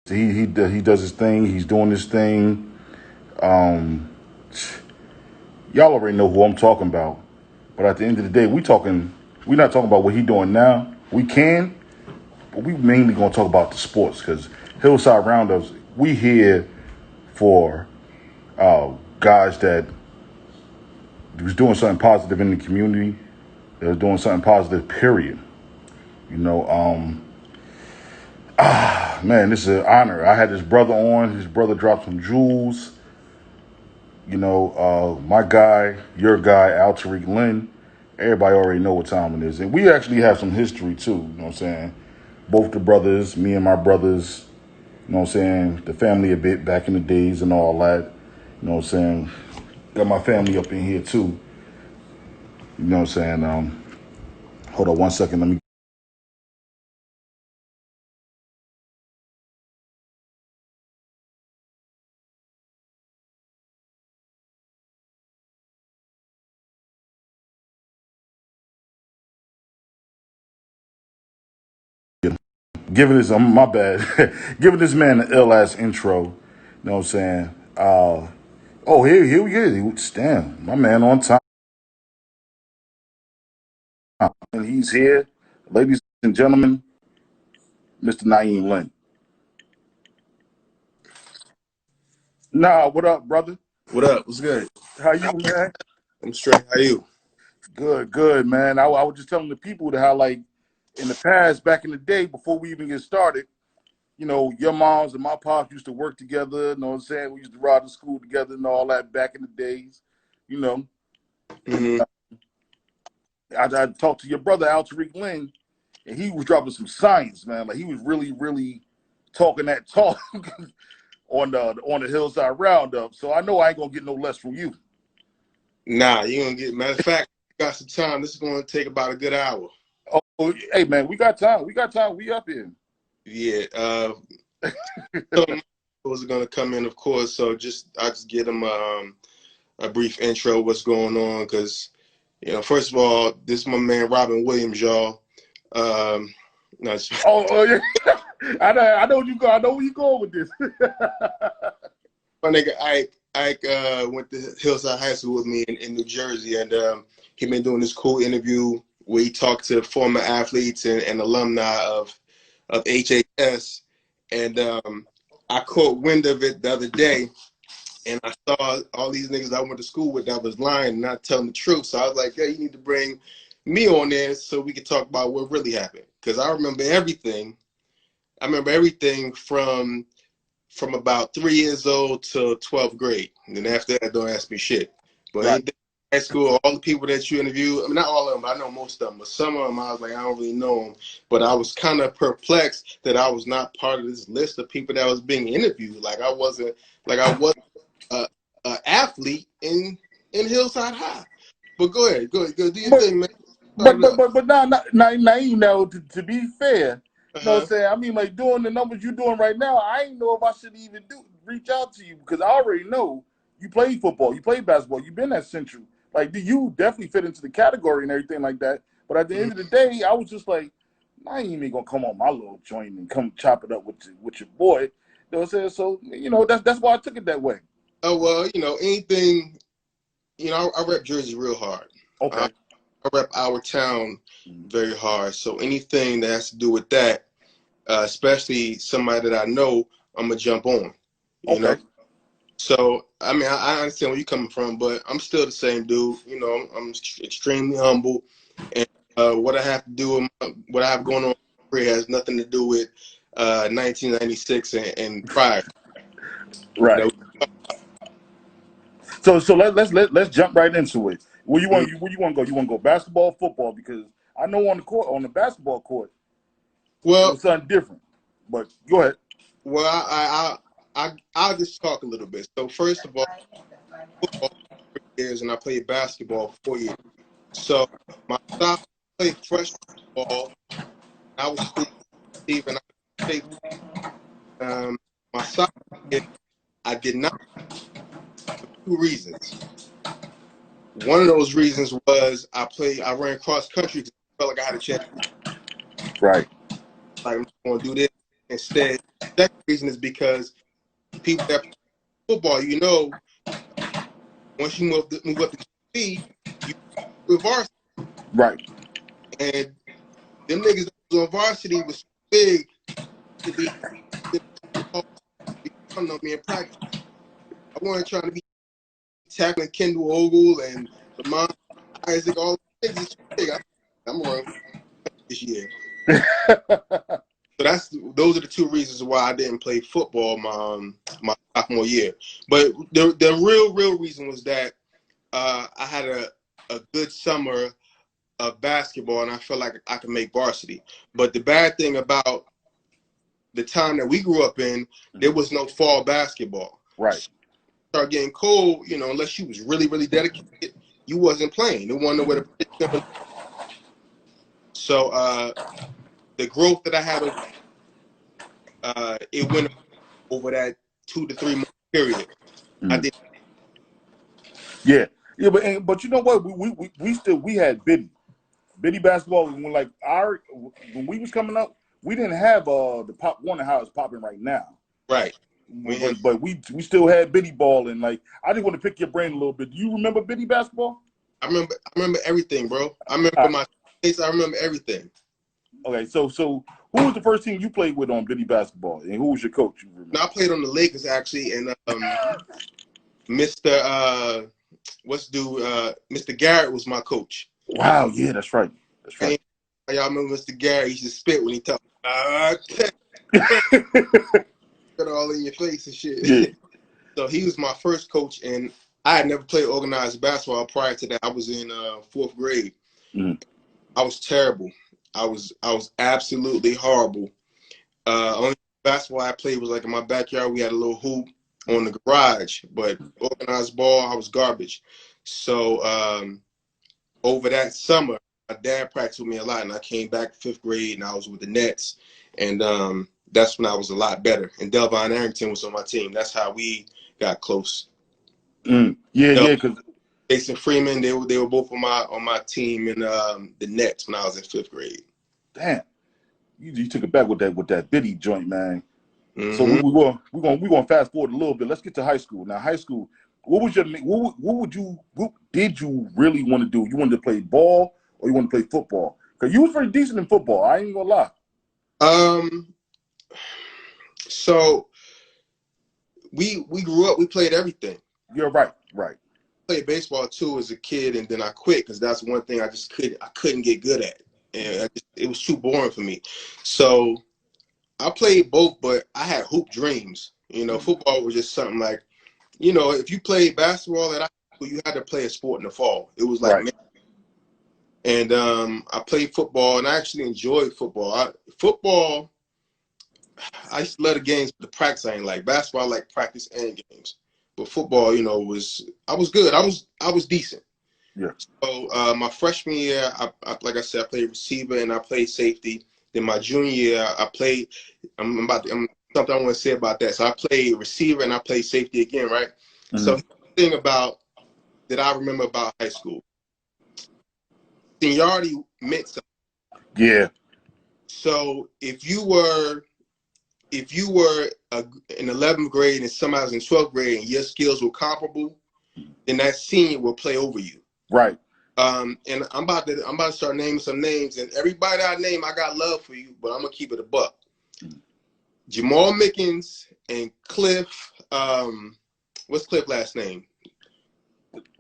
He does his thing. He's doing his thing. Um, y'all already know who I'm talking about. But at the end of the day, we're not talking about what he doing now. We can, but we mainly gonna talk about the sports because Hillside Roundups, we here for guys that was doing something positive in the community. That was doing something positive. Period. You know, man, this is an honor. I had his brother on. His brother dropped some jewels. You know, my guy, your guy, Al Tariq Lynn. Everybody already know what time it is. And we actually have some history too, you know what I'm saying? Both the brothers, me and my brothers, you know what I'm saying? The family a bit back in the days and all that. You know what I'm saying? Got my family up in here too. You know what I'm saying? Hold on one second. Let me giving this my bad. Giving this man an ill ass intro. You know what I'm saying? Oh, here we go. Damn, my man on time. And he's here. Ladies and gentlemen, Mr. Naeem Lynn. Nah, what up, brother? What up? What's good? How you, man? I'm straight. How you? Good, good, man. I was just telling the people that how, like, in the past, back in the day, before we even get started, you know, your moms and my pops used to work together. You know what I'm saying? We used to ride to school together and all that back in the days, you know. And hmm I talked to your brother, Al Tariq Lynn, and he was dropping some science, man. Like, he was really, really talking that talk on the Hillside Roundup. So I know I ain't going to get no less from you. Nah, you gonna get. Matter of fact, we got some time. This is gonna take about a good hour. Oh, hey, man, we got time. We got time. We up here. Yeah. Some was gonna come in, of course. So I just get them a brief intro. What's going on? Because first of all, this is my man Robin Williams, y'all. No, Oh yeah. I know you go. I know where you going with this. my nigga Ike went to Hillside High School with me in New Jersey, and he been doing this cool interview where he talked to former athletes and alumni of HHS, and I caught wind of it the other day, and I saw all these niggas I went to school with that was lying and not telling the truth. So I was like, yeah, you need to bring me on there so we could talk about what really happened, because I remember everything. I remember everything from about 3 years old to 12th grade. And then after that, don't ask me shit. But Right. anything in high school, all the people that you interview, I mean, not all of them, but I know most of them. But some of them, I was like, I don't really know them. But I was kind of perplexed that I was not part of this list of people that was being interviewed. Like I wasn't a athlete in Hillside High. But go ahead, go do your But thing, man. Start but it but up. but but now you know to be fair, you know what I'm Uh-huh. saying? I mean, like, doing the numbers you're doing right now, I ain't know if I should even reach out to you because I already know you played football, you played basketball, you've been at Central. Like, do you definitely fit into the category and everything like that? But at the end of the day, I was just like, I ain't even gonna come on my little joint and come chop it up with your boy. You know what I'm saying? So that's why I took it that way. Oh well, anything. I rep Jersey real hard. Okay. I rep our town very hard. So anything that has to do with that, especially somebody that I know, I'm gonna jump on. You know. Okay. So I mean, I understand where you're coming from, but I'm still the same dude. I'm extremely humble, and what I have to do, what I have going on here has nothing to do with 1996 and prior. You know. Right. So let's jump right into it. Where you want to go? You want to go basketball, football? Because I know on the basketball court, it Well, was something different. But go ahead. well, I'll just talk a little bit. So first of all, football 3 years, and I played basketball 4 years. So my stop played freshman ball. I was Steve, and I played my sophomore year. I did not for two reasons. One of those reasons was I ran cross country because I felt like I had a chance. Right. Like I'm going to do this instead. second reason is because people that play football, you know, once you move up to GP, you with varsity. Right. And them niggas that was on varsity was big to be on me in practice. I wasn't trying to be tackling Kendall Ogle and Lamont Isaac, all the niggas is big. I'm around this year. So those are the two reasons why I didn't play football my sophomore year. But the real reason was that I had a good summer of basketball, and I felt like I could make varsity. But the bad thing about the time that we grew up in, there was no fall basketball. Right. So start getting cold, you know, unless you was really, really dedicated, you wasn't playing. There wasn't nowhere to play. So the growth that I had, it went over that 2 to 3 month period. I did. Yeah, but you know what? We had Biddy basketball. When when we was coming up, we didn't have the Pop Warner how it's popping right now. Right. But we still had Biddy ball, and like I just want to pick your brain a little bit. Do you remember Biddy basketball? I remember everything, bro. I remember my face. I remember everything. Okay, so who was the first team you played with on Biddy basketball, and who was your coach? You remember? No, I played on the Lakers actually, and Mr. Mr. Garrett was my coach. Wow, yeah, that's right. That's right. And y'all remember Mr. Garrett? He used to spit when he talked. Got all in your face and shit. Yeah. So he was my first coach, and I had never played organized basketball prior to that. I was in 4th grade. I was terrible. I was absolutely horrible. Only basketball I played was like in my backyard. We had a little hoop on the garage, but organized ball, I was garbage. So over that summer, my dad practiced with me a lot, and I came back 5th grade, and I was with the Nets, and that's when I was a lot better. And Delvon Arrington was on my team. That's how we got close. Yeah, because Jason Freeman, they were both on my team in the Nets when I was in 5th grade. Damn, you took it back with that Biddy joint, man. Mm-hmm. So we're going to fast forward a little bit. Let's get to high school. Now, high school, what did you really want to do? You wanted to play ball or you want to play football? Because you was pretty decent in football. I ain't gonna lie. So we grew up. We played everything. You're right. Right. I played baseball too as a kid, and then I quit because that's one thing I couldn't get good at, and it was too boring for me. So I played both, but I had hoop dreams. You know, football was just something like, you know, if you played basketball at high school, you had to play a sport in the fall. It was like, right. And I played football, and I actually enjoyed football. I used to love the games, but the practice I ain't like. Basketball, I like practice and games. But football, you know, I was good. I was decent. Yeah. So my freshman year, I like I said, I played receiver and I played safety. Then my junior year, I played. Something I want to say about that. So I played receiver and I played safety again, right? Mm-hmm. So the thing that I remember about high school, seniority meant something. Yeah. So if you were in 11th grade and somebody was in 12th grade and your skills were comparable, then that senior will play over you. Right. And I'm about to start naming some names, and everybody I name, I got love for you, but I'm gonna keep it a buck. Jamal Mickens and Cliff. What's Cliff's last name?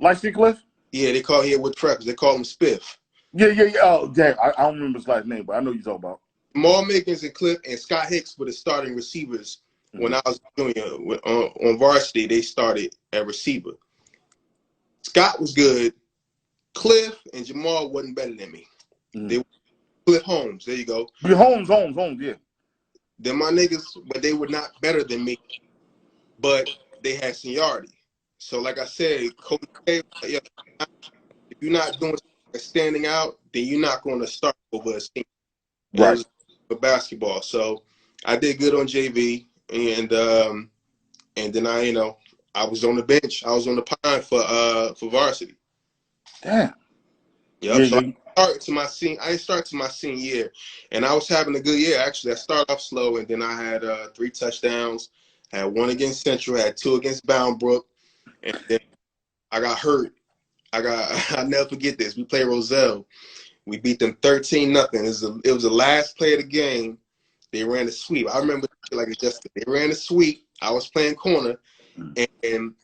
Lightsey Cliff? Yeah, they call here with preppers. They call him Spiff. Yeah. Oh, yeah. I don't remember his last name, but I know you're talking about. Jamal Mickens and Cliff and Scott Hicks were the starting receivers when I was junior on varsity. They started at receiver. Scott was good. Cliff and Jamal wasn't better than me. They were Cliff Holmes. There you go. Holmes, yeah. They're my niggas, but they were not better than me. But they had seniority. So like I said, Coach K, if you're not doing standing out, then you're not going to start over a team. Right. For basketball. So I did good on JV, and then I was on the bench. I was on the pine for varsity. Damn. Yep. I didn't start to my senior year, and I was having a good year actually. I started off slow, and then I had 3 touchdowns. Had 1 against Central, had 2 against Bound Brook, and then I got hurt. I'll never forget this. We played Roselle. We beat them 13-0. It was the last play of the game. They ran a sweep. I remember like it's just they ran a sweep. I was playing corner, and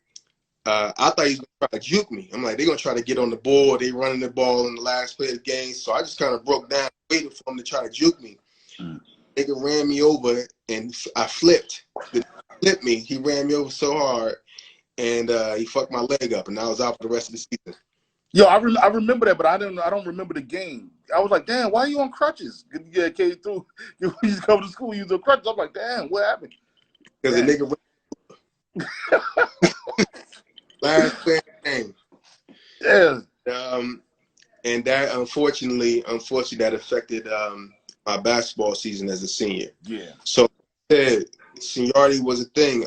I thought he was gonna try to juke me. I'm like, they're gonna try to get on the board. They running the ball in the last play of the game. So I just kind of broke down, waiting for him to try to juke me. Nigga ran me over, and I flipped. He flipped me. He ran me over so hard, and he fucked my leg up, and I was out for the rest of the season. Yo, I remember that, but I don't remember the game. I was like, damn, why are you on crutches? Yeah, came through. You used to come to school, you was on crutches. I'm like, damn, what happened? Because the nigga last play of the game. Yeah. And that unfortunately that affected my basketball season as a senior. Yeah. So seniority was a thing.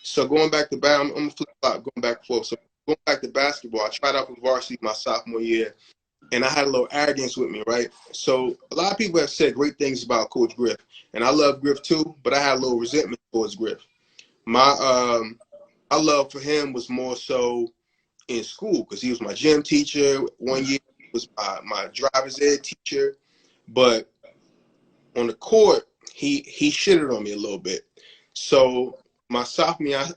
So going back to I'm gonna flip flop, going back and forth. So going back to basketball, I tried out for varsity my sophomore year, and I had a little arrogance with me, right? So a lot of people have said great things about Coach Griff, and I love Griff too, but I had a little resentment towards Griff. My love for him was more so in school because he was my gym teacher. 1 year he was my driver's ed teacher, but on the court he shitted on me a little bit. So my sophomore year, I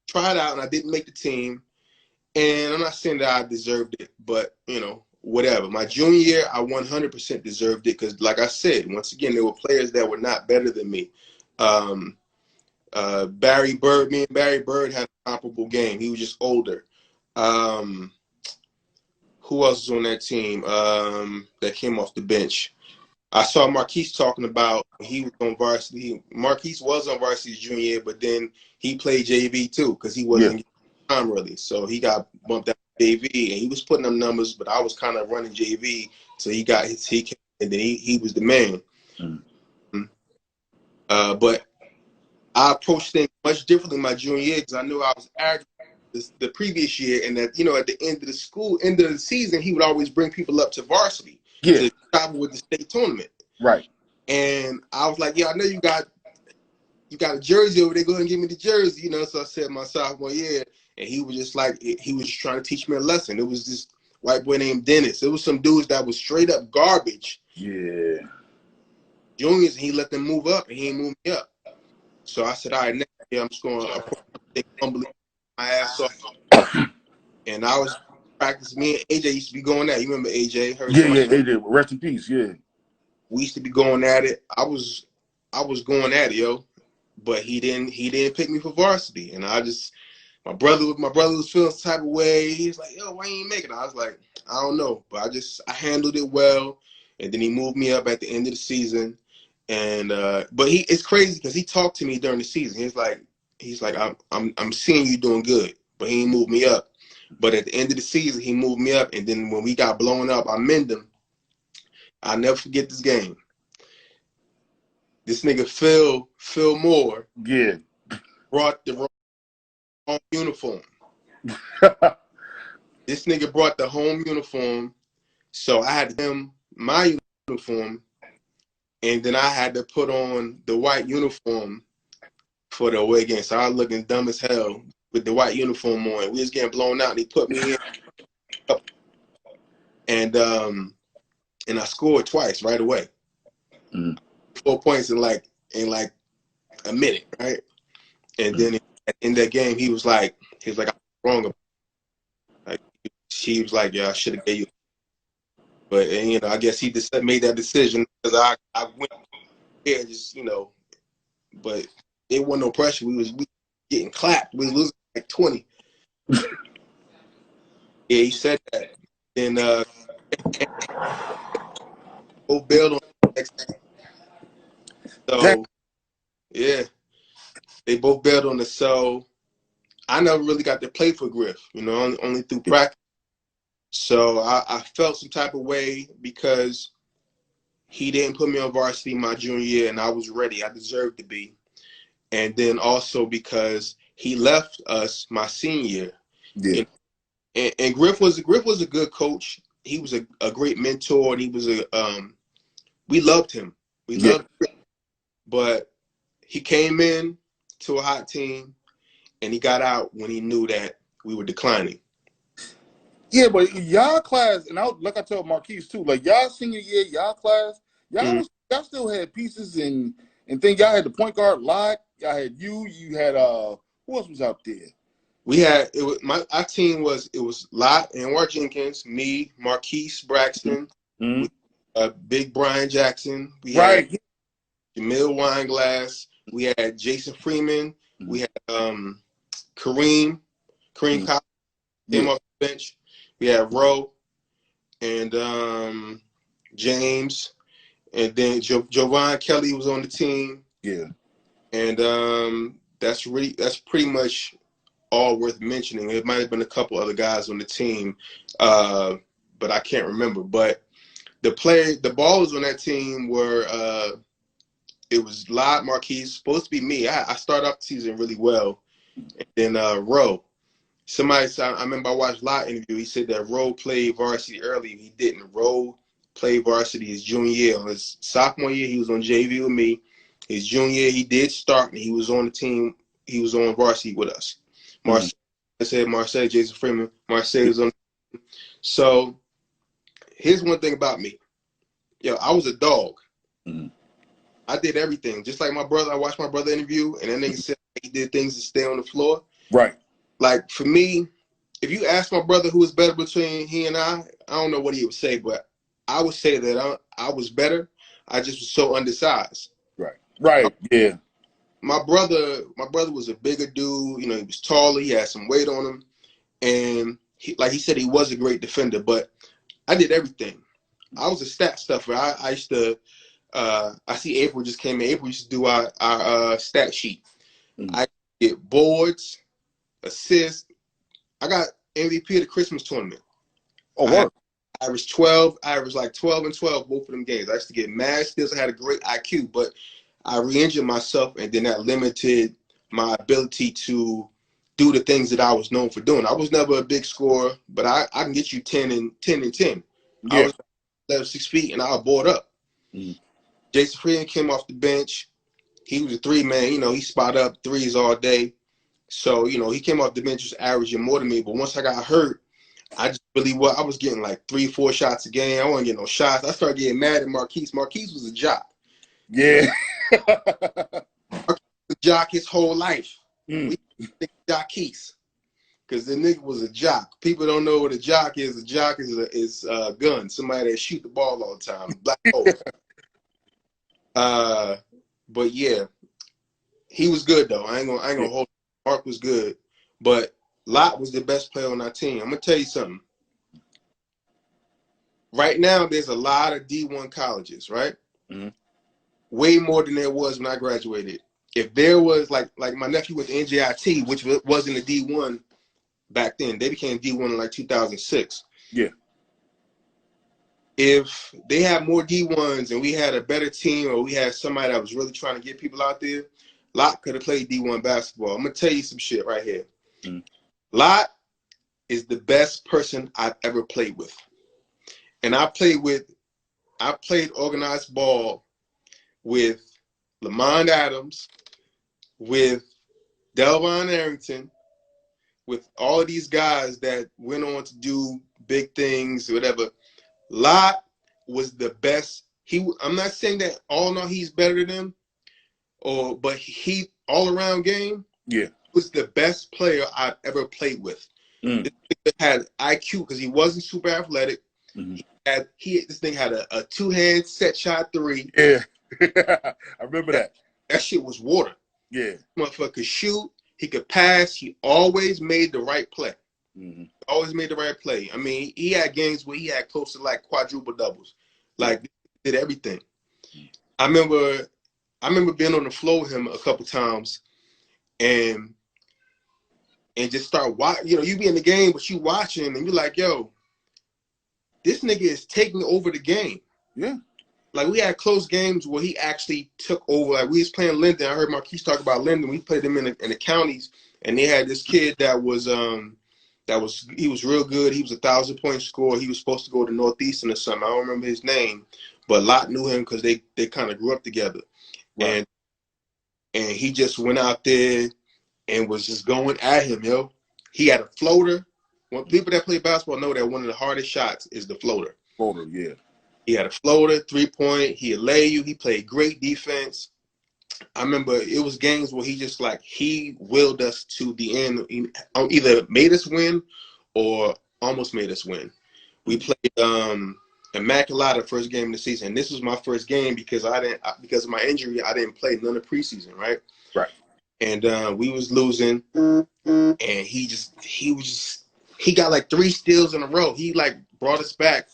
tried out and I didn't make the team. And I'm not saying that I deserved it, but, you know, whatever. My junior year, I 100% deserved it because, like I said, once again, there were players that were not better than me. Barry Bird, me and Barry Bird had a comparable game. He was just older. Who else was on that team that came off the bench? I saw Marquise talking about he was on varsity. Marquise was on varsity junior year, but then he played JV too because he wasn't getting time really. So he got bumped out to JV, and he was putting them numbers, but I was kind of running JV. So he got his and then he was the man. But I approached things much differently my junior year because I knew I was arrogant the previous year, and that, you know, at the end of the season, he would always bring people up to varsity to travel with the state tournament. Right. And I was like, yeah, I know you got a jersey over there. Go ahead and give me the jersey, you know. So I said my sophomore year, and he was just like, he was just trying to teach me a lesson. It was this white boy named Dennis. It was some dudes that was straight up garbage. Yeah. Juniors, and he let them move up, and he ain't moved me up. So I said, all right, next year I'm just going to humbly my ass off. And I was practicing. Me and AJ used to be going at it. You remember AJ? Yeah, AJ. Rest in peace. Yeah. We used to be going at it. I was going at it, yo. But he didn't pick me for varsity. And my brother was feeling some type of way. He's like, yo, why you ain't making it? I was like, I don't know. But I handled it well. And then he moved me up at the end of the season. And but it's crazy because he talked to me during the season. He's like, I'm seeing you doing good, but he ain't moved me up. But at the end of the season, he moved me up, and then when we got blown up, I mend him. I'll never forget this game. This nigga Phil Moore, brought the wrong uniform. This nigga brought the home uniform, so I had to give him my uniform. And then I had to put on the white uniform for the away game. So I was looking dumb as hell with the white uniform on. We was getting blown out, and he put me in. And I scored twice right away. 4 points in like a minute, right? And then in that game, he was like, I'm wrong. Like, he was like, yeah, I should have gave you. But, and, you know, I guess he just made that decision because I went here and just, you know, but there wasn't no pressure. We getting clapped. We was losing like 20. Yeah, he said that. And both bailed on the next time. So, yeah, they both bailed on the so. I never really got to play for Griff, you know, only through practice. So I felt some type of way because he didn't put me on varsity my junior year, and I was ready. I deserved to be. And then also because he left us my senior year. Yeah. And Griff was a good coach. he was a great mentor, and he was we loved him. We Yeah. loved him, but he came in to a hot team, and he got out when he knew that we were declining. Yeah, but y'all class, and like I told Marquise too, like y'all senior year, y'all class, y'all still had pieces and things. Y'all had the point guard Lot. Y'all had you had who else was out there? We had our team was Lot and Ward Jenkins, me, Marquise Braxton, Mm-hmm. Big Brian Jackson. We Right. had Jamil Wineglass. We had Jason Freeman. Mm-hmm. We had Kareem Mm-hmm. Cox came off the bench. We had Roe and James, and then Jovan Kelly was on the team. Yeah. And that's pretty much all worth mentioning. It might have been a couple other guys on the team, but I can't remember. But the ballers on that team were it was Lot, Marquise, supposed to be me. I started off the season really well, and then Roe. Somebody said, I remember I watched Lot interview. He said that Roe played varsity early. He didn't. Roe played varsity his junior year. On his sophomore year, he was on JV with me. His junior year, he did start, and he was on the team. He was on varsity with us. Marcel, I said Marcel, Jason Freeman. Marcel was on. So here's one thing about me. Yo, I was a dog. Mm-hmm. I did everything. Just like my brother, I watched my brother interview, and that nigga said he did things to stay on the floor. Right. Like, for me, if you ask my brother who was better between he and I don't know what he would say, but I would say that I was better. I just was so undersized. Right. Right. Yeah. My brother was a bigger dude. You know, he was taller. He had some weight on him. And like he said, he was a great defender, but I did everything. I was a stat stuffer. I used to, I see April just came in. April used to do our stat sheet. Mm-hmm. I get boards, assists. I got MVP of the Christmas tournament. Oh, wow. I averaged 12. I averaged like 12 and 12 both of them games. I used to get mad steals. I had a great IQ, but I re-injured myself, and then that limited my ability to do the things that I was known for doing. I was never a big scorer, but I can get you 10 and 10 and 10. Yeah. I was 6 feet, and I'll board up. Mm-hmm. Jason Freeman came off the bench. He was a 3-man. You know, he spot up threes all day. So, you know, he came off the bench just averaging more than me. But once I got hurt, I was getting like 3-4 shots a game. I wasn't getting no shots. I started getting mad at Marquise. Marquise was a jock. Yeah. Marquise was a jock his whole life. Mm. We think Jockeys, because the nigga was a jock. People don't know what a jock is. A jock is a gun. Somebody that shoot the ball all the time. Black hole. But yeah, he was good though. I ain't gonna hold. Mark was good, but Lot was the best player on our team. I'm gonna tell you something. Right now, there's a lot of D1 colleges, right? Mm-hmm. Way more than there was when I graduated. If there was like my nephew with the NJIT, which wasn't a D1 back then, they became D1 in like 2006. Yeah. If they had more D1s and we had a better team, or we had somebody that was really trying to get people out there, Lot could have played D1 basketball. I'm gonna tell you some shit right here. Mm-hmm. Lot is the best person I've ever played with. And I played organized ball with Lamond Adams, with Delvon Arrington, with all of these guys that went on to do big things, whatever. Lot was the best. I'm not saying that he's better than him, but he all around game. Yeah. Was the best player I've ever played with. Mm. This had IQ because he wasn't super athletic. Mm-hmm. This thing had a two-hand set shot three. Yeah. I remember that. That shit was water. Yeah. Motherfucker could shoot. He could pass. He always made the right play. Mm-hmm. Always made the right play. I mean, he had games where he had close to like quadruple doubles. Like, did everything. I remember being on the floor with him a couple times and just start watching. You know, you be in the game, but you watching and you're like, yo, this nigga is taking over the game. Yeah. Like, we had close games where he actually took over. Like, we was playing Linden. I heard Marquise talk about Linden. We played them in the counties, and they had this kid that was he was real good. He was 1,000-point scorer. He was supposed to go to Northeastern or something. I don't remember his name, but Lot knew him because they kind of grew up together. Right. And he just went out there and was just going at him, yo. He had a floater. When people that play basketball know that one of the hardest shots is the floater. Floater, yeah. He had a floater, 3-point. He'd lay you. He played great defense. I remember it was games where he willed us to the end. He either made us win or almost made us win. We played Immaculata first game of the season. And this was my first game because of my injury, I didn't play none of preseason, right? Right. And we was losing, and he got like 3 steals in a row. He like brought us back,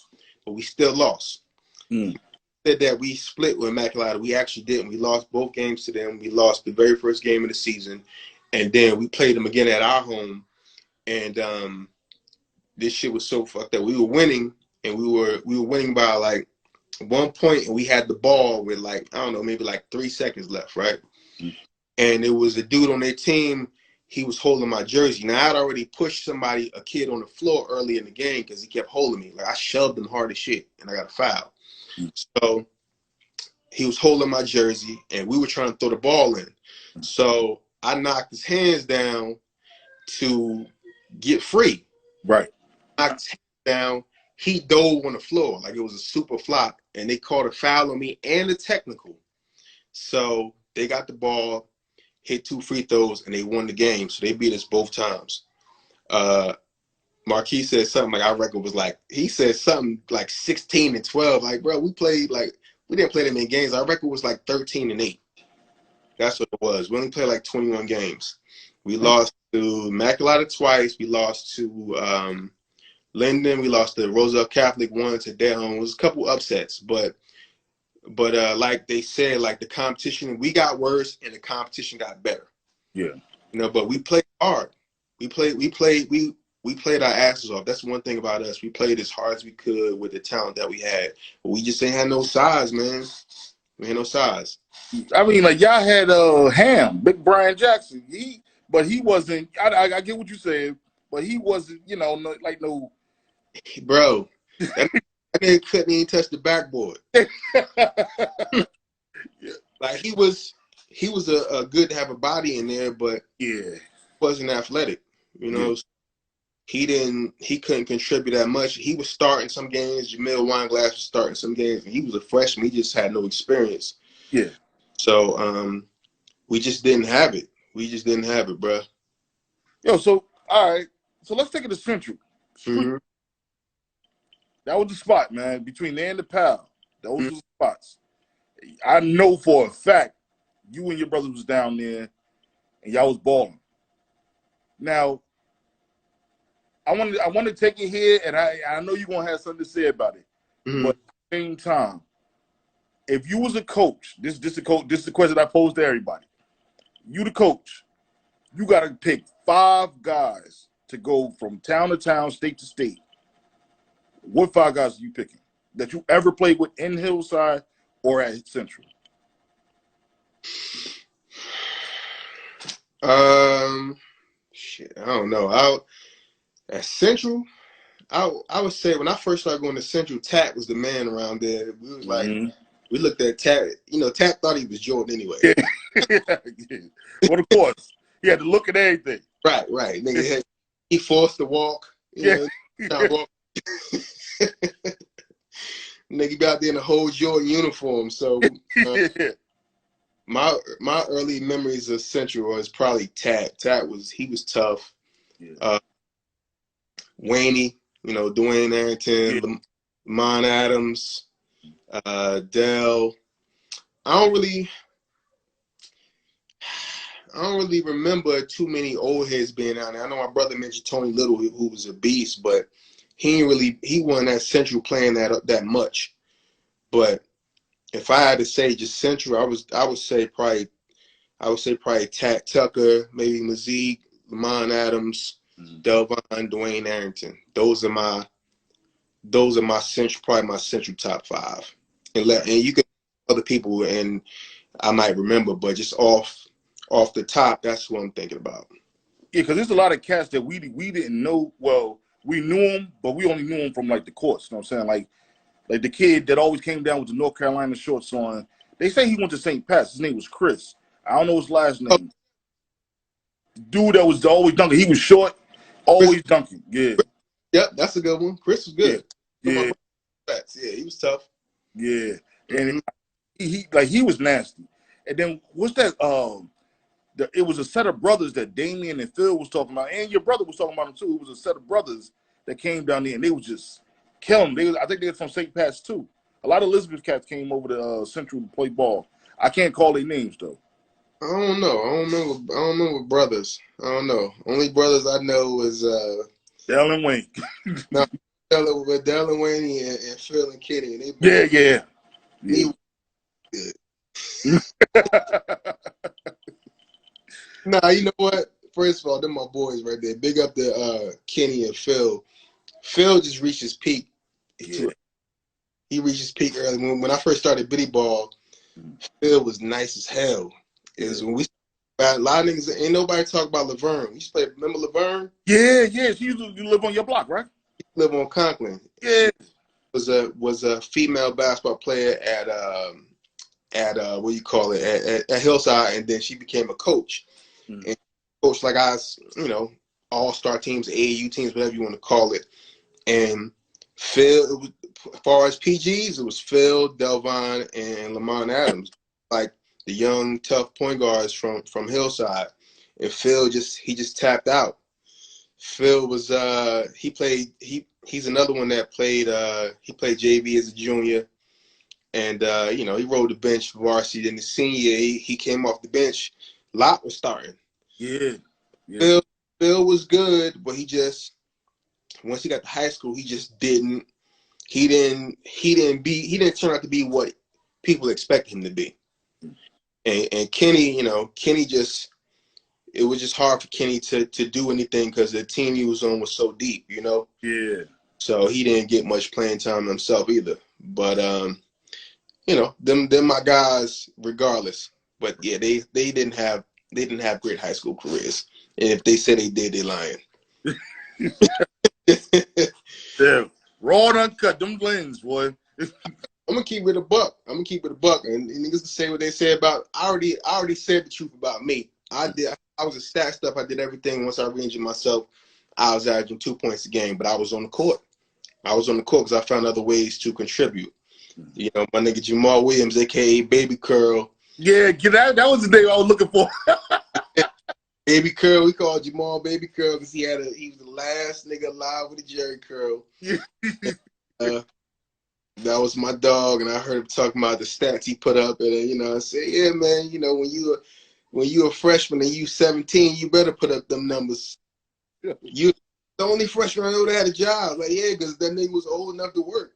but we still lost. Said that we split with Immaculata. We actually didn't. We lost both games to them. We lost the very first game of the season, and then we played them again at our home. And this shit was so fucked up. We were winning, and we were winning by like 1 point, and we had the ball with like, I don't know, maybe like 3 seconds left, right? And it was a dude on their team. He was holding my jersey. Now I'd already pushed a kid on the floor early in the game because he kept holding me. Like I shoved him hard as shit, and I got a foul. So he was holding my jersey, and we were trying to throw the ball in. So I knocked his hands down to get free. Right. Knocked his hands down. He dove on the floor like it was a super flop, and they called a foul on me and a technical. So they got the ball, hit 2 free throws, and they won the game. So they beat us both times. Marquis said something like our record was like, he said something like 16-12. Like, bro, we didn't play that many games. Our record was like 13-8. That's what it was. We only played like 21 games. We lost to Immaculata twice. We lost to Linden. We lost to Roselle Catholic once. To Delham. It was a couple upsets, but like they said, like the competition, we got worse and the competition got better. Yeah. You know, but we played hard. We played our asses off. That's one thing about us. We played as hard as we could with the talent that we had. But we just ain't had no size, man. We had no size. I mean, like y'all had Ham, Big Brian Jackson. But he wasn't. I get what you're saying, but he wasn't. You know, no. Bro, that nigga couldn't even touch the backboard. Yeah. Like he was a good to have a body in there, but yeah, wasn't athletic. You know, he couldn't contribute that much. He was starting some games. Jamil Wineglass was starting some games. He was a freshman. He just had no experience. Yeah. So we just didn't have it. We just didn't have it, bro. Yo, so all right. So let's take it to Central. Mm-hmm. That was the spot, man. Between there and the Pal, those were the spots. I know for a fact you and your brother was down there, and y'all was balling. Now, I want to take it here, and I know you're gonna have something to say about it. But at the same time, if you was a coach, this is the question I posed to everybody. You the coach, you got to pick 5 guys to go from town to town, state to state. What 5 guys are you picking that you ever played with in Hillside or at Central? Shit, I don't know. At Central, I would say when I first started going to Central, Tat was the man around there. We was like, we looked at Tat. You know, Tat thought he was Jordan anyway. Yeah. Well, of course, he had to look at everything. Right. Nigga, he forced to walk. You know, walk. Nigga be out there in a whole Jordan uniform. So my early memories of Central was probably Tat. He was tough. Yeah. Waney, you know, Dwayne Arrington, Lamont Adams, Dell. I don't really remember too many old heads being out there. I know my brother mentioned Tony Little, who was a beast, but he wasn't at Central playing that much. But if I had to say just Central, I would say probably Tat Tucker, maybe Mazik, Lamont Adams, Delvon, Dwayne Arrington. Those are my Central, probably my Central top 5. And you can other people, and I might remember, but just off the top, that's what I'm thinking about. Yeah, because there's a lot of cats that we didn't know. Well, we knew him, but we only knew him from like the courts. You know what I'm saying? Like the kid that always came down with the North Carolina shorts on. They say he went to St. Pat's. His name was Chris. I don't know his last Oh, name. Dude that was always dunking. He was short, Chris, always dunking. Yeah, yep, that's a good one. Chris was yeah, good. yeah, Yeah, he was tough. yeah. And Mm-hmm. he was nasty. And then what's that? It was a set of brothers that Damien and Phil was talking about, and your brother was talking about them too. It was a set of brothers that came down there, and they was just killing them. I think they were from St. Pat's too. A lot of Elizabeth cats came over to Central to play ball. I can't call their names though. I don't know. I don't remember brothers. I don't know. Only brothers I know is Dell and Wayne. no, Dell and Wayne and Phil and Kenny, and they Yeah, both yeah, he yeah. was good. Nah, you know what? First of all, they're my boys right there. Big up to Kenny and Phil. Phil just reached his peak. Yeah. He reached his peak early. When I first started Biddy Ball, Phil was nice as hell. Is when we a lot of niggas ain't nobody talk about Laverne. We used to play. Remember Laverne? Yeah, yeah. She used to live on your block, right? He lived on Conklin. Yeah. She was a female basketball player at what you call it at Hillside, and then she became a coach. And coach like us, all-star teams, AAU teams, whatever you want to call it. And Phil, as far as PGs, it was Phil, Delvon, and Lamont Adams, like the young, tough point guards from Hillside. And Phil just tapped out. Phil was he's another one that played he played JV as a junior, and he rode the bench for varsity. Then the senior year, he came off the bench. Locke was starting. Yeah. Yeah. Phil was good, but he just once he got to high school, he didn't turn out to be what people expect him to be. And Kenny, Kenny it was just hard for Kenny to do anything because the team he was on was so deep, Yeah. So he didn't get much playing time himself either. But them my guys regardless. But yeah, they didn't have great high school careers. And if they say they did, they lying. Yeah. Raw and uncut, them Lynn's, boy. I'm gonna keep it a buck. And niggas say what they say about. I already said the truth about me. I was a stat stuff. I did everything. Once I re-injured myself, I was averaging 2 points a game, but I was on the court. Because I found other ways to contribute. My nigga Jamal Williams, aka Baby Curl. Yeah, that was the name I was looking for. Baby Curl, we called Jamal Baby Curl because he was the last nigga alive with a Jerry curl. That was my dog, and I heard him talking about the stats he put up, and I said, yeah, man, when you a freshman and you 17, you better put up them numbers. You the only freshman I know that had a job. Like, yeah, because that nigga was old enough to work.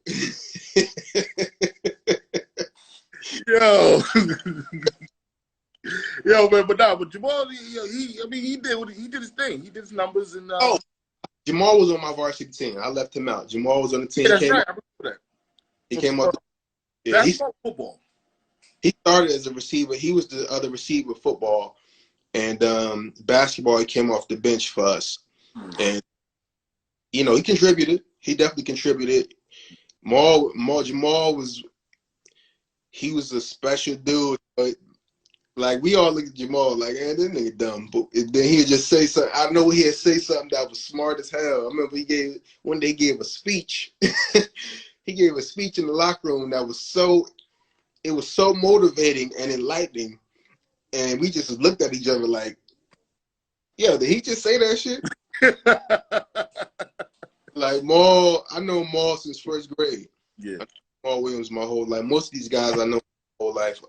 Yo. Yo, man, but Jamal, he did his thing. He did his numbers and Jamal was on my varsity team. I left him out. Jamal was on the team. Yeah, that's right. I remember that. He came up. Yeah, that's football. He started as a receiver. He was the other receiver football, and basketball. He came off the bench for us, and he contributed. He definitely contributed. Jamal was a special dude. But like we all look at Jamal like, this nigga dumb. But then he'd just say something. I know he'd say something that was smart as hell. I remember when they gave a speech. He gave a speech in the locker room that was so motivating and enlightening. And we just looked at each other like, yeah, did he just say that shit? Like Maul, I know Maul since first grade. Yeah. Maul Williams my whole life. Most of these guys I know my whole life.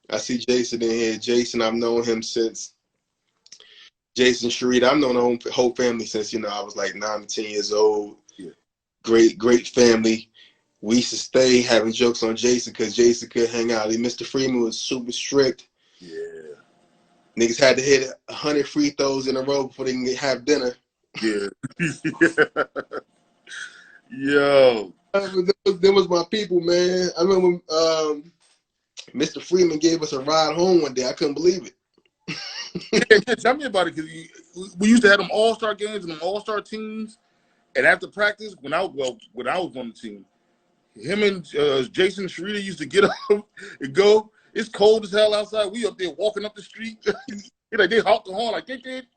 I see Jason in here. Jason, I've known him since Jason Sharita. I've known the whole family since, I was like 9 to 10 years old. Yeah. Great family. We used to stay having jokes on Jason because Jason could hang out. Mr. Freeman was super strict. Yeah. Niggas had to hit 100 free throws in a row before they can have dinner. Yeah. Yo. Them was my people, man. I remember Mr. Freeman gave us a ride home one day. I couldn't believe it. Yeah, tell me about it, because we used to have them all-star games and them all-star teams. And after practice, when I was on the team, him and Jason Sharita used to get up and go. It's cold as hell outside. We up there walking up the street. Like they honk the horn like they did.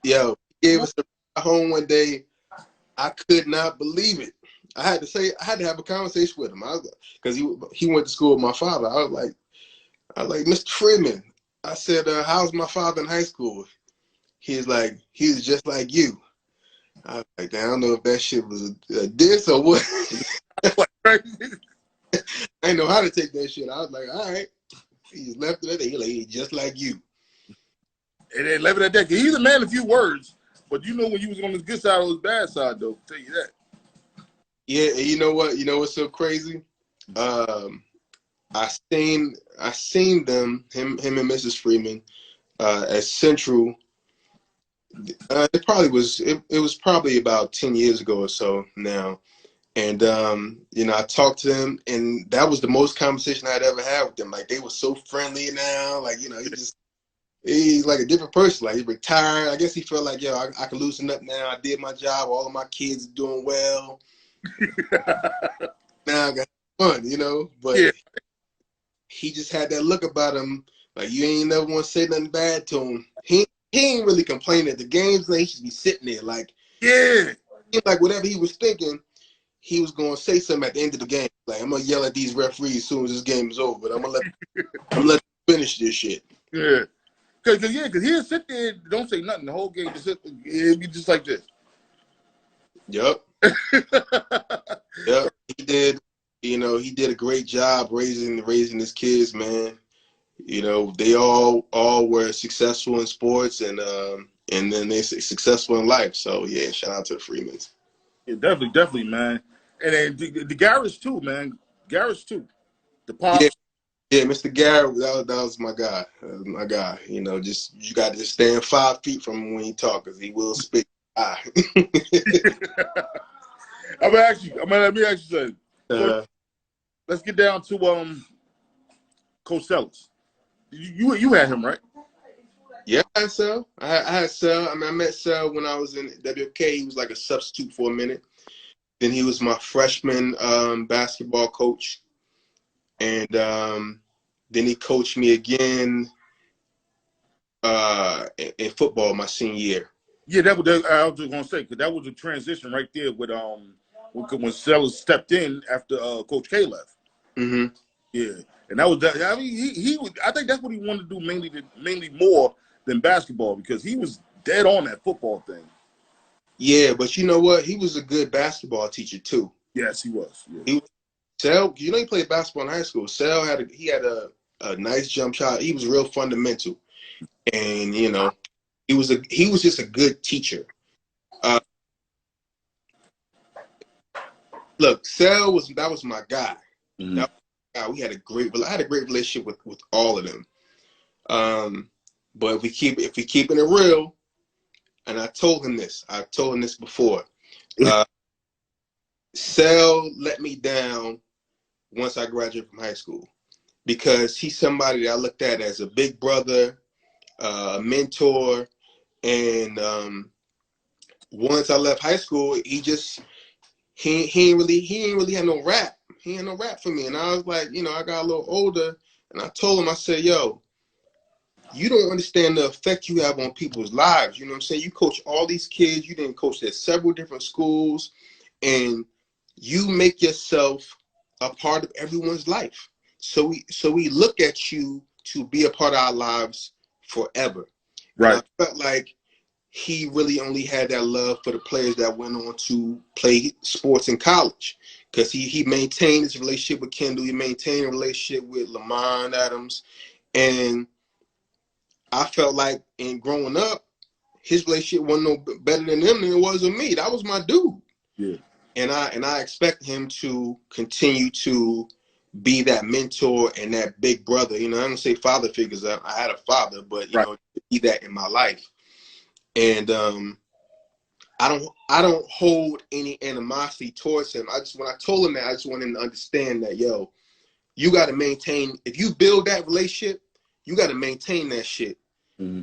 Yo, he gave us a home one day. I could not believe it. I had to have a conversation with him. Because he went to school with my father. I was like, Mr. Freeman. I said, how's my father in high school? He's like, he's just like you. I was like, I don't know if that shit was a diss or what. I didn't know how to take that shit. I was like, all right. He just left it at that. He's just like you. And then left it at that. He's a man of few words, but you know when you was on his good side or his bad side, though. I'll tell you that. Yeah, and you know what? You know what's so crazy? I seen them, him and Mrs. Freeman, at Central. It was probably about 10 years ago or so now. And, I talked to them, and that was the most conversation I'd ever had with them. Like, they were so friendly now. Like, he's like a different person. Like, he's retired. I guess he felt like, I can loosen up now. I did my job. All of my kids are doing well. Now I got fun, But yeah. He just had that look about him. Like, you ain't never want to say nothing bad to him. He ain't really complaining at the games. Like, he should be sitting there. Like, yeah. Like, whatever he was thinking, he was going to say something at the end of the game. Like, I'm going to yell at these referees as soon as this game is over, but I'm going to let them finish this shit. Yeah. Because he'll sit there and don't say nothing. The whole game, it'll be just like this. Yep. Yep. He did. He did a great job raising his kids, man. They all were successful in sports, and then they're successful in life. So, yeah, shout out to the Freemans. Yeah, definitely, man. And then the Garrett's too, man. Garrett's too. The Pops. Yeah, Mr. Garrett, that was my guy. That was my guy. You got to just stand 5 feet from him when he talk, because he will spit. Let me ask you something. So, let's get down to Coach Sellers. You had him, right? Yeah, I had Sel. I had Sel. I mean, I met Sel when I was in WK. He was like a substitute for a minute. Then he was my freshman basketball coach. And then he coached me again in football my senior year. Yeah, I was just going to say, because that was a transition right there with when Sellers stepped in after Coach K left. Mm-hmm. Yeah, and that was that. I mean, he was. I think that's what he wanted to do mainly more than basketball, because he was dead on that football thing. Yeah, but you know what? He was a good basketball teacher too. Yes, he was. Yeah. Sel, he played basketball in high school. Sel had a nice jump shot. He was real fundamental, and he was just a good teacher. Look, Sel was my guy. Mm-hmm. That was my guy. I had a great relationship with all of them. But if we keeping it real, and I told him this before. Sel let me down once I graduated from high school, because he's somebody that I looked at as a big brother, a mentor, and once I left high school, he ain't really had no rap. He ain't no rap for me, and I was like, I got a little older, and I told him, I said, yo, you don't understand the effect you have on people's lives. You know what I'm saying? You coach all these kids. You didn't coach at several different schools, and you make yourself a part of everyone's life. So we look at you to be a part of our lives forever. Right. And I felt like he really only had that love for the players that went on to play sports in college, because he maintained his relationship with Kendall. He maintained a relationship with Lamont Adams, and I felt like in growing up, his relationship wasn't no better than them than it was with me. That was my dude. Yeah. And I expect him to continue to be that mentor and that big brother. I don't say father figures. I had a father, but be that in my life. And I don't hold any animosity towards him. When I told him that, I just want him to understand that, yo, you got to maintain. If you build that relationship, you got to maintain that shit. Mm-hmm.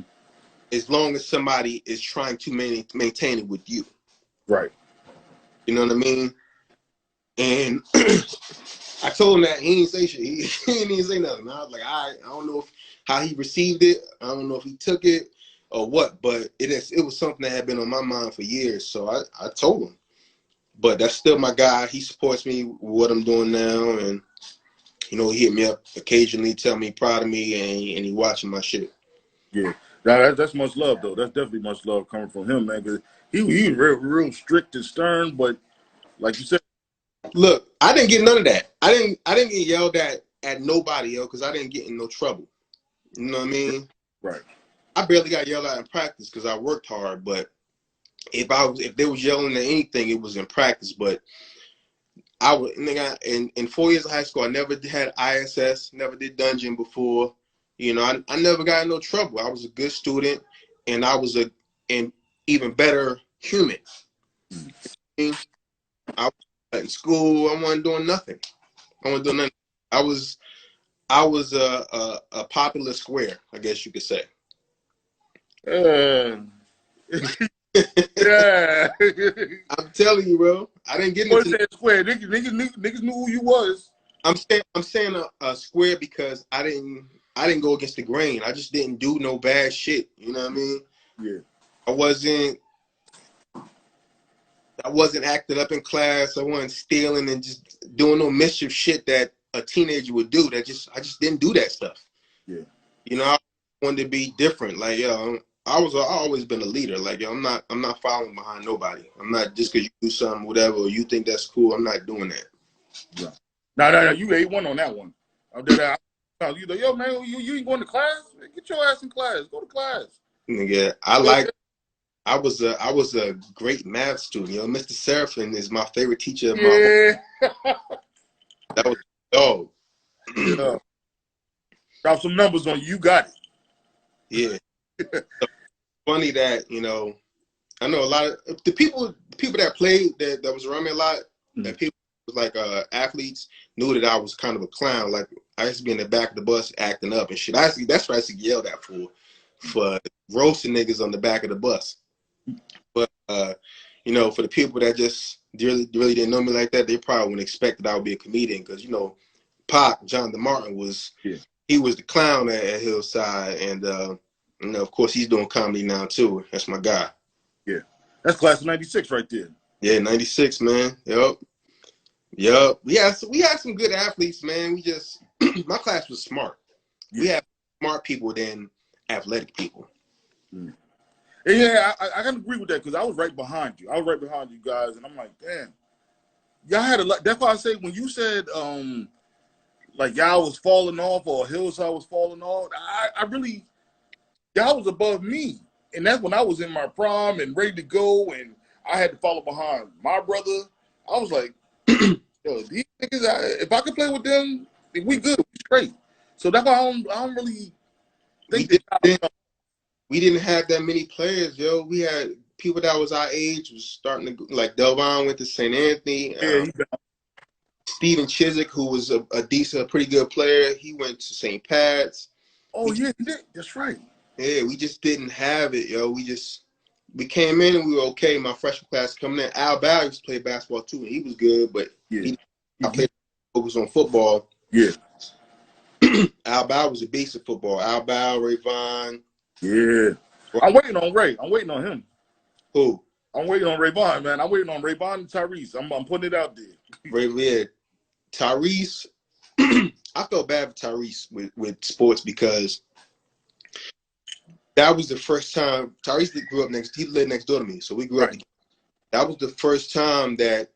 as long as somebody is trying to maintain it with you. Right. You know what I mean? And I told him that he didn't say shit. He didn't even say nothing. I was like, I don't know how he received it. I don't know if he took it or what, but it was something that had been on my mind for years. So I told him. But that's still my guy. He supports me with what I'm doing now, and he hit me up occasionally, tell me proud of me, and he watching my shit. Yeah, that's much love though. That's definitely much love coming from him, man. Because he was real strict and stern, but like you said, look, I didn't get none of that. I didn't get yelled at nobody, yo, because I didn't get in no trouble. You know what I mean? Right. I barely got yelled at in practice because I worked hard, but if they was yelling at anything, it was in practice. But I would, nigga, in 4 years of high school, I never had ISS, never did dungeon before. I never got in no trouble. I was a good student, and I was an even better human. I was in school. I wasn't doing nothing. I was a popular square, I guess you could say. Yeah. I'm telling you, bro. I didn't get into that square. Niggas knew who you was. I'm saying a square because I didn't go against the grain. I just didn't do no bad shit. You know what I mean? Yeah. I wasn't acting up in class. I wasn't stealing and just doing no mischief shit that a teenager would do. I just didn't do that stuff. Yeah. I wanted to be different. Like, yo, I always been a leader. Like, yo, I'm not following behind nobody. I'm not just because you do something, whatever, or you think that's cool. I'm not doing that. Yeah. No. You A1 on that one. I did that. You like, yo, man, you ain't going to class? Get your ass in class. Go to class. Yeah, I was a great math student. Mr. Seraphin is my favorite teacher of my whole. That was dog. Yeah. Drop some numbers on you. You got it. Yeah. So funny that I know a lot of the people that played that was around me a lot. That people was like athletes knew that I was kind of a clown. Like I used to be in the back of the bus acting up and shit. That's what I used to get yelled at for roasting niggas on the back of the bus. But for the people that just really didn't know me like that, they probably wouldn't expect that I would be a comedian because Pac, John DeMartin he was the clown at Hillside, and of course he's doing comedy now too. That's my guy. Yeah, that's class of '96 right there. Yeah, '96, man. Yep. We had some good athletes, man. We just my class was smart. Yeah. We had smart people than athletic people. Yeah, I can agree with that because I was right behind you. I was right behind you guys, and I'm like, damn, y'all had a lot. That's why I say when you said like y'all was falling off or Hillside was falling off, I really y'all was above me, and that's when I was in my prime and ready to go, and I had to follow behind my brother. I was like, yo, these niggas, if I could play with them, we good, we straight. So that's why I don't really think we didn't have that many players, yo. We had people that was our age was starting to like Delvon went to St. Anthony. Steven Chiswick, who was a pretty good player, he went to St. Pat's. Oh yeah, that's right. Yeah, we just didn't have it, yo. We came in and we were okay. My freshman class coming in. Al Bow used to play basketball too, and he was good, but I played focus on football. Yeah. Al Bow was a beast of football. Al Bow, Ray Vaughn. Yeah. I'm waiting on Ray. I'm waiting on him. Who? I'm waiting on Ray Vaughn, man. I'm waiting on Ray Vaughn and Tyrese. I'm putting it out there. Tyrese. I felt bad for Tyrese with sports because that was the first time Tyrese he lived next door to me. So we grew up together. That was the first time that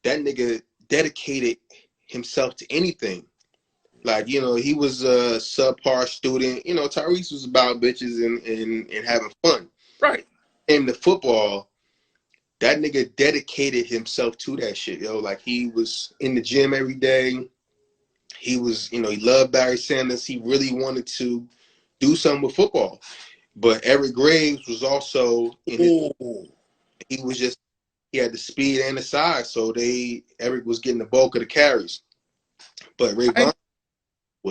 nigga dedicated himself to anything. Like, he was a subpar student. Tyrese was about bitches and having fun. Right. And the football, that nigga dedicated himself to that shit, yo. Like, he was in the gym every day. He was, he loved Barry Sanders. He really wanted to do something with football. But Eric Graves was also he had the speed and the size. So Eric was getting the bulk of the carries. But Ray Vaughn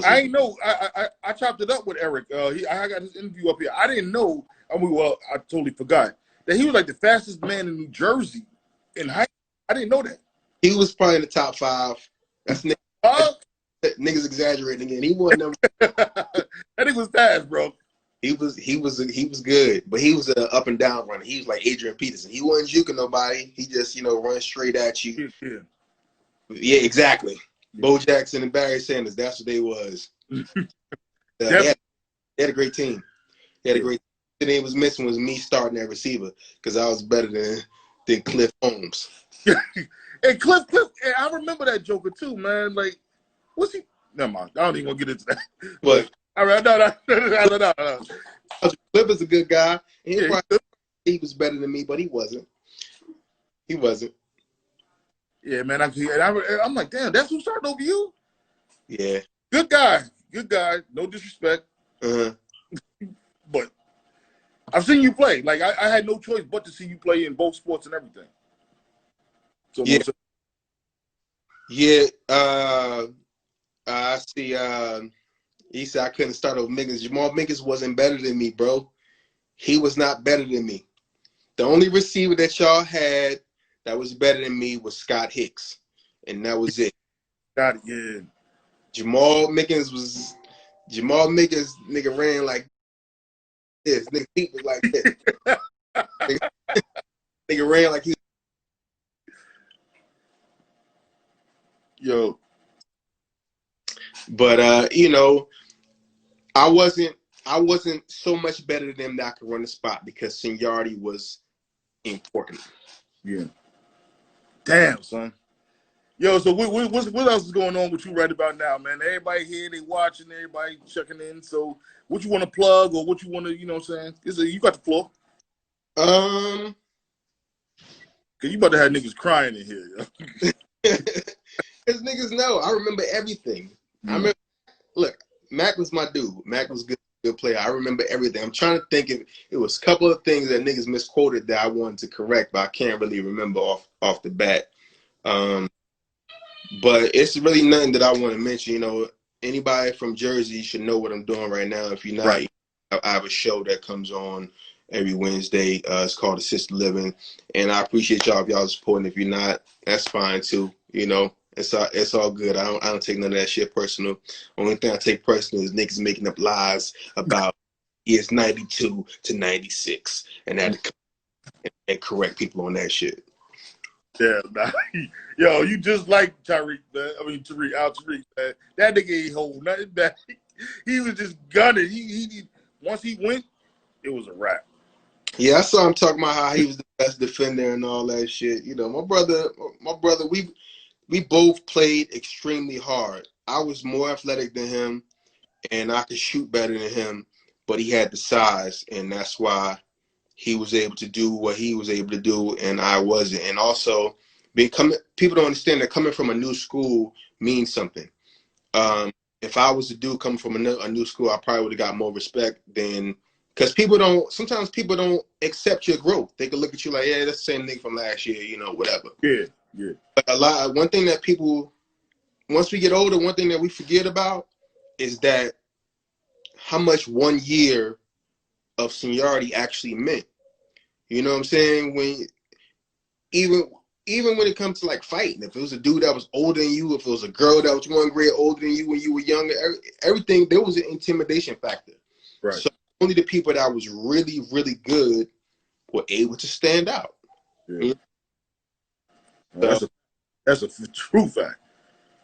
I chopped it up with Eric. I got his interview up here. I didn't know I mean, well, I totally forgot that he was like the fastest man in New Jersey in high school. I didn't know that. He was probably in the top 5. That's Huh? niggas exaggerating again. He wasn't number. That nigga was fast, bro. He was good, but he was an up and down runner. He was like Adrian Peterson. He wasn't juking nobody. He just run straight at you. Yeah, exactly. Yeah. Bo Jackson and Barry Sanders. That's what they was. They had a great team. They had a great team. The thing was missing was me starting at receiver because I was better than Cliff Holmes. And Cliff, I remember that Joker too, man. Like, what's he? Never mind. I don't even want to get into that. But all right, no. Cliff is a good guy. He was better than me, but he wasn't. He wasn't. Yeah, man. I'm like, damn, that's who started over you? Yeah. Good guy. No disrespect. But I've seen you play. Like, I had no choice but to see you play in both sports and everything. So yeah. I see. He said I couldn't start over Miggins. Jamal Miggins wasn't better than me, bro. He was not better than me. The only receiver that y'all had that was better than me was Scott Hicks, and that was it. Got it, yeah. Jamal Miggins, nigga ran like this. Nigga feet was like this. nigga ran like he. Yo. But I wasn't so much better than them that I could run the spot because seniority was important. Yeah. Damn, son. Yo, so what else is going on with you right about now, man? Everybody here, they watching, everybody checking in. So what you want to plug or what you want to, you know what I'm saying? You got the floor. Cause you about to have niggas crying in here, yo. Cause niggas know. I remember everything. I remember. Look, Mac was my dude. Mac was good player. I remember everything. I'm trying to think if it was a couple of things that niggas misquoted that I wanted to correct, but I can't really remember off the bat. But it's really nothing that I want to mention. Anybody from Jersey should know what I'm doing right now. If you're not, right. I have a show that comes on every Wednesday. It's called Assisted Living, and I appreciate y'all if y'all supporting. If you're not, that's fine too. It's all good. I don't take none of that shit personal. Only thing I take personal is niggas making up lies about years 92 to 96, and that and correct people on that shit. Yeah, nah. Yo, you just like Tariq, man. I mean Tariq, man. That nigga ain't holding nothing back. He was just gunning. He once he went, it was a wrap. Yeah, I saw him talking about how he was the best defender and all that shit. My brother, we both played extremely hard. I was more athletic than him, and I could shoot better than him, but he had the size, and that's why he was able to do what he was able to do, and I wasn't. And also, people don't understand that coming from a new school means something. If I was a dude coming from a new school, I probably would have got more respect than, because sometimes people don't accept your growth. They can look at you like, yeah, that's the same nigga from last year, whatever. Yeah. But one thing that people, once we get older, one thing that we forget about is that how much 1 year of seniority actually meant. You know what I'm saying? When even when it comes to like fighting, if it was a dude that was older than you, if it was a girl that was 1 grade older than you when you were younger, everything, there was an intimidation factor. Right. So only the people that was really, really good were able to stand out. Yeah. That's a true fact.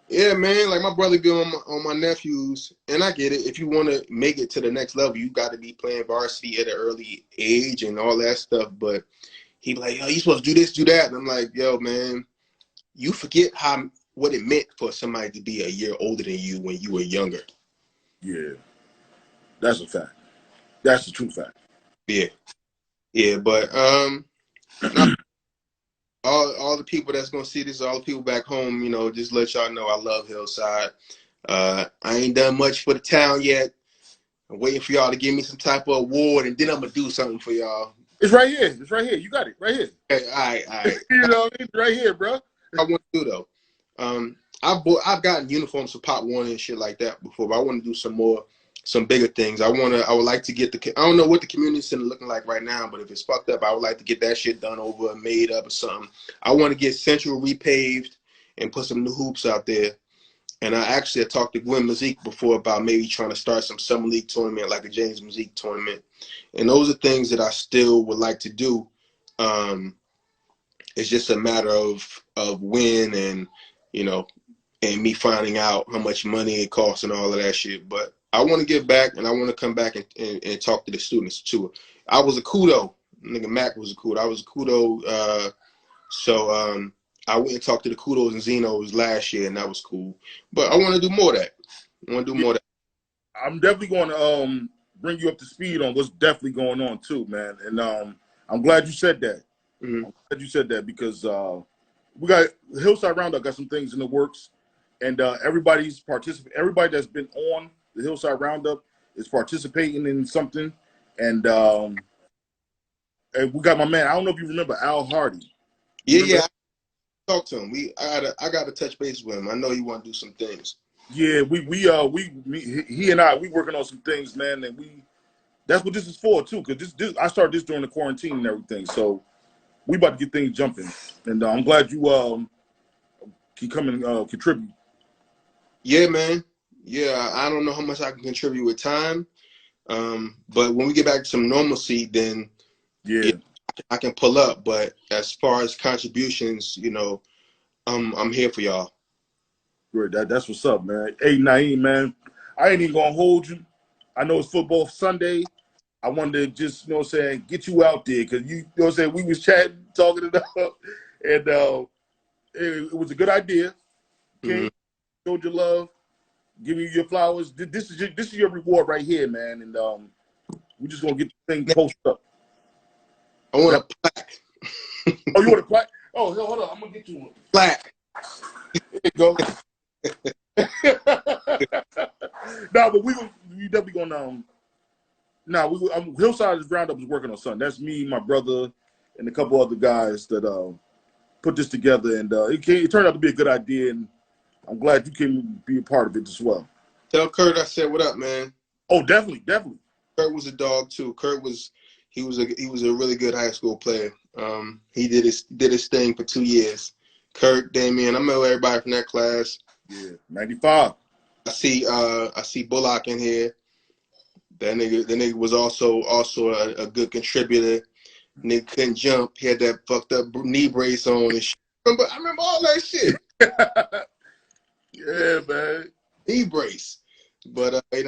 Yeah, man. Like my brother good on my nephews, and I get it. If you want to make it to the next level, you got to be playing varsity at an early age and all that stuff. But he be like, yo, you supposed to do this, do that. And I'm like, yo, man, you forget what it meant for somebody to be a year older than you when you were younger. Yeah. That's a fact. That's the true fact. Yeah. Yeah, but all the people that's gonna see this, all the people back home, just let y'all know I love Hillside. I ain't done much for the town yet. I'm waiting for y'all to give me some type of award, and then I'm gonna do something for y'all. It's right here. You got it right here. Okay, all right. You know what I mean? Right here, bro. I want to do though. I've gotten uniforms for Pop Warner and shit like that before, but I want to do some more some bigger things. I would like to get I don't know what the community center looking like right now, but if it's fucked up, I would like to get that shit done over, made up or something. I want to get Central repaved and put some new hoops out there. And I actually had talked to Gwen Mazik before about maybe trying to start some summer league tournament, like a James Mazik tournament. And those are things that I still would like to do. It's just a matter of when and, you know, and me finding out how much money it costs and all of that shit. But I want to give back, and I want to come back and talk to the students too. I was a kudo. Nigga Mac was a kudo. I was a kudo. So I went and talked to the kudos and Zenos last year, and that was cool. But I want to do more of that. I want to do more of that. I'm definitely going to bring you up to speed on what's definitely going on too, man. And I'm glad you said that. Mm-hmm. I'm glad you said that because we got Hillside Roundup got some things in the works, and everybody's participating. Everybody that's been on the Hillside Roundup is participating in something, and we got my man. I don't know if you remember Al Hardy. Yeah. I talked to him. I got to touch base with him. I know he want to do some things. Yeah, he and I working on some things, man, and that's what this is for too. Because this I started this during the quarantine and everything, so we about to get things jumping. And I'm glad you can come and contribute. Yeah, man. Yeah, I don't know how much I can contribute with time, but when we get back to some normalcy, then yeah, I can pull up. But as far as contributions, you know, I'm here for y'all. Great, that's what's up, man. Hey, Naeem, man, I ain't even gonna hold you. I know it's football Sunday. I wanted to just, get you out there because we was chatting, talking it up, and it was a good idea. Okay, showed your love, giving you your flowers. This is your reward right here, man, and we're just gonna get the thing posted up. I want a plaque. Oh, you want a plaque? Oh, hold on, I'm gonna get you one. Plaque. There you go. Nah, but we definitely gonna Hillside Roundup is working on something. That's me, my brother, and a couple other guys that put this together, and it turned out to be a good idea, and I'm glad you can be a part of it as well. Tell Kurt I said what up, man. Oh, definitely. Kurt was a dog too. Kurt was a really good high school player. He did his thing for 2 years. Kurt, Damien, I know everybody from that class. Yeah, 95. I see Bullock in here. That nigga was also a good contributor. Nigga couldn't jump. He had that fucked up knee brace on and shit. I remember all that shit. Yeah, man. Knee brace. But they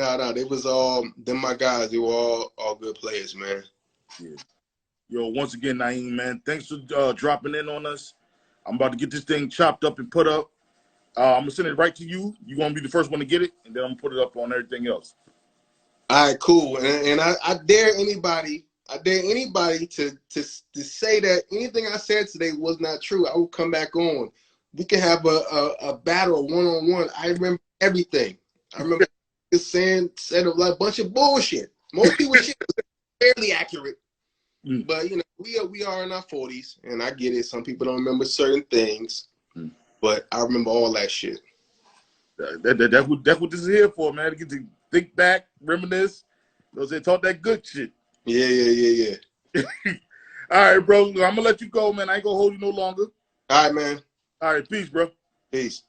was all them my guys. They were all good players, man. Yeah. Yo, once again, Naeem, man, thanks for dropping in on us. I'm about to get this thing chopped up and put up. I'm gonna send it right to you. You're gonna be the first one to get it, and then I'm gonna put it up on everything else. All right, cool. And I dare anybody to say that anything I said today was not true. I will come back on. We can have a battle one-on-one. I remember everything. I remember said a bunch of bullshit. Most people shit was fairly accurate. But we are in our 40s, and I get it. Some people don't remember certain things, but I remember all that shit. That's what this is here for, man. To get to think back, reminisce. They talk that good shit. Yeah. All right, bro. I'm gonna let you go, man. I ain't gonna hold you no longer. All right, man. All right, peace, bro. Peace.